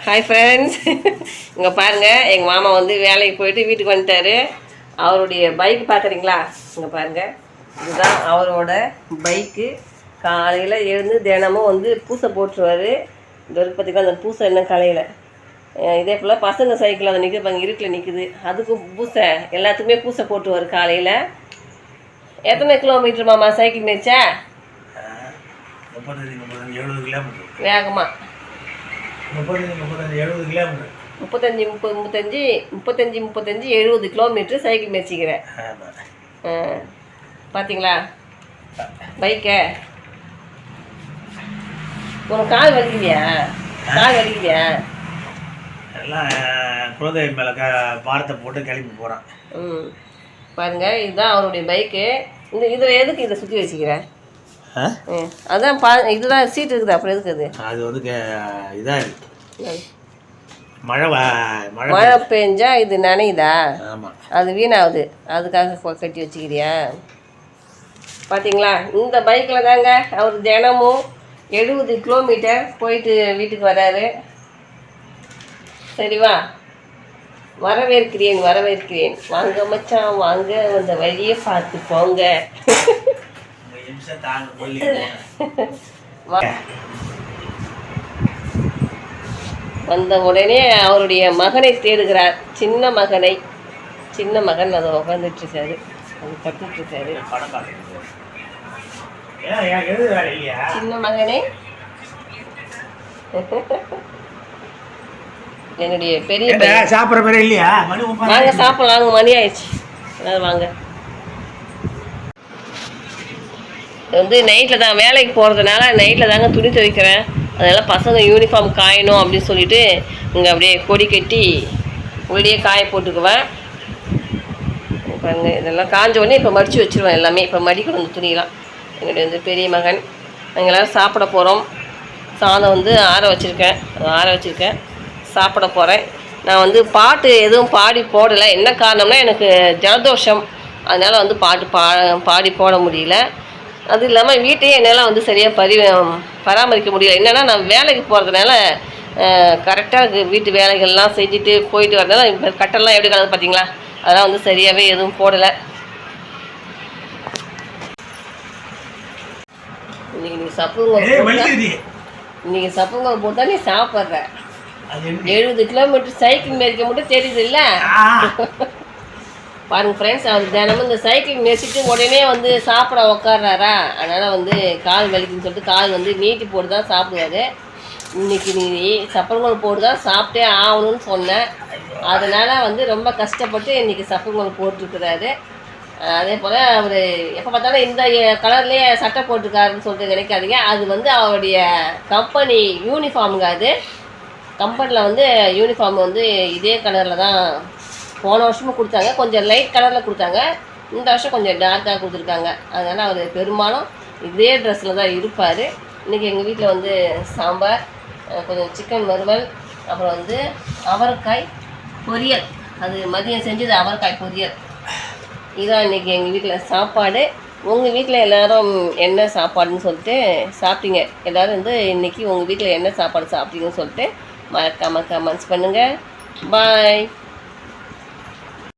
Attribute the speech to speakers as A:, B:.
A: Hi friends, இங்கே பாருங்கள், எங்கள் மாமா வந்து வேலைக்கு போயிட்டு வீட்டுக்கு வந்துட்டார். அவருடைய பைக் பார்க்குறீங்களா? இங்கே பாருங்கள், இதுதான் அவரோட பைக்கு. காலையில் எழுந்து தினமும் வந்து பூசை போட்டுருவார். இந்த ஒரு பார்த்திங்கன்னா அந்த பூசை இன்னும் காலையில். இதே போல் பசங்க சைக்கிள் அதை நிற்கிது, இருட்டில் நிற்குது, அதுக்கும் பூசை, எல்லாத்துக்குமே பூசை போட்டுருவார் காலையில். எத்தனை கிலோமீட்டர் மாமா சைக்கிள் மேய்ச்சா?
B: 70 கிலோமீட்டர்
A: வேகமாக
B: 70 கிலோமீட்டர்
A: 35 70 கிலோமீட்டர் சைக்கிள் மேய்ச்சிக்கிறேன். பார்த்தீங்களா பைக்கை? உனக்கு கால் வலிக்குதியா?
B: எல்லாம் குழந்தை மேலே பாரத்தை போட்டு கிளம்பி போகிறான்.
A: பாருங்கள், இதுதான் அவருடைய பைக்கு. இதில் எதுக்கு இதை சுற்றி வச்சுக்கிறேன்? அதான் இதுதான் சீட் இருக்குது, அப்புறம் எதுக்கு அது?
B: அது வந்து இதாக இருக்குது, மழை
A: பெஞ்சா இது நனையுதா?
B: ஆமாம்,
A: அது வீணாகுது, அதுக்காக கட்டி வச்சுக்கிறியா? பார்த்தீங்களா, இந்த பைக்கில் தாங்க அவர் தினமும் 70 கிலோமீட்டர் போயிட்டு வீட்டுக்கு வராரு. சரிவா, வரவேற்கிறேன் வாங்க மச்சான், வாங்க, அந்த வழியை பார்த்து போங்க. வந்த உடனே அவருடைய மகனை தேடுகிறார். சின்ன மகன் அதை உட்காந்துட்ருக்காரு, அது கற்றுட்ருக்காரு. சின்ன மகனே, என்னுடைய பெரிய
B: சாப்பிட்ற பேர் இல்லையா?
A: வாங்க சாப்பிடலாம், மணி ஆயிடுச்சு, எல்லாரும் வாங்க. வந்து நைட்டில் தான் வேலைக்கு போகிறதுனால நைட்டில் தாங்க துணி துவைக்கிறேன். அதனால் பசங்க யூனிஃபார்ம் காயணும் அப்படின்னு சொல்லிட்டு இங்கே அப்படியே கொடி கட்டி உள்ளே காய போட்டுக்குவேன். பாருங்க, இதெல்லாம் காஞ்ச உடனே இப்போ மடித்து வச்சுருவேன். எல்லாமே இப்போ மடிக்கணும் இந்த துணியெலாம். என்னுடைய வந்து பெரிய மகன், நாங்கள் எல்லோரும் சாப்பிட போகிறோம். சாதம் வந்து ஆற வச்சுருக்கேன், சாப்பிட போகிறேன். நான் வந்து பாட்டு எதுவும் பாடி போடலை. என்ன காரணம்னா, எனக்கு ஜலதோஷம், அதனால் வந்து பாட்டு பாடி போட முடியல. அது இல்லாமல் வீட்டையே என்னால் வந்து சரியாக பராமரிக்க முடியல. என்னென்னா, நான் வேலைக்கு போகிறதுனால கரெக்டாக வீட்டு வேலைகள்லாம் செஞ்சுட்டு போயிட்டு வரதுனால இப்போ கட்டெல்லாம் எப்படி கிடக்குது பார்த்தீங்களா? அதெல்லாம் வந்து சரியாகவே எதுவும் போடலை. இன்றைக்கி சப்புங்க போட்டால் நீ சாப்பிட்ற. 70 கிலோமீட்டர் சைக்கிள் மேய்க்க மட்டும் தெரியுது இல்லை? பாருங்கள் ஃப்ரெண்ட்ஸ், அவர் தினமும் இந்த சைக்கிள் மேய்ச்சிட்டு உடனே வந்து சாப்பிட உக்காடுறாரா, அதனால் வந்து கால் வலிக்குன்னு சொல்லிட்டு கால் வந்து நீட்டி போட்டு தான் சாப்பிடுவாரு. இன்றைக்கி நீ சப்பரங்கோல் போட்டு தான் சாப்பிட்டே ஆகணும்னு சொன்னேன். அதனால் வந்து ரொம்ப கஷ்டப்பட்டு இன்றைக்கி சப்பரங்கோல் போட்டிருக்கிறாரு. அதே போல் அவர் எப்போ பார்த்தாலும் இந்த கலர்லேயே சட்டை போட்டிருக்காருன்னு சொல்லிட்டு நினைக்காதீங்க. அது வந்து அவருடைய கம்பெனி யூனிஃபார்முங்க. அது கம்பெனியில் வந்து யூனிஃபார்ம் வந்து இதே கலரில் தான் போன வருஷமும் கொடுத்தாங்க. கொஞ்சம் லைட் கலரில் கொடுத்தாங்க, இந்த வருஷம் கொஞ்சம் டார்க்காக கொடுத்துருக்காங்க. அதனால் அவர் பெரும்பாலும் இதே ட்ரெஸ்ஸில் தான் இருப்பார். இன்றைக்கி எங்கள் வீட்டில் வந்து சாம்பார், கொஞ்சம் சிக்கன் வறுவல், அப்புறம் வந்து அவரைக்காய் பொரியல். அது மதியம் செஞ்சது அவரைக்காய் பொரியல். இதுதான் இன்றைக்கி எங்கள் வீட்டில் சாப்பாடு. உங்கள் வீட்டில் எல்லோரும் என்ன சாப்பாடுன்னு சொல்லிட்டு சாப்பிட்டீங்க? எல்லோரும் வந்து இன்றைக்கி உங்கள் வீட்டில் என்ன சாப்பாடு சாப்பிட்டீங்கன்னு சொல்லிட்டு மறக்காமல் கமெண்ட்ஸ் பண்ணுங்கள். பாய்.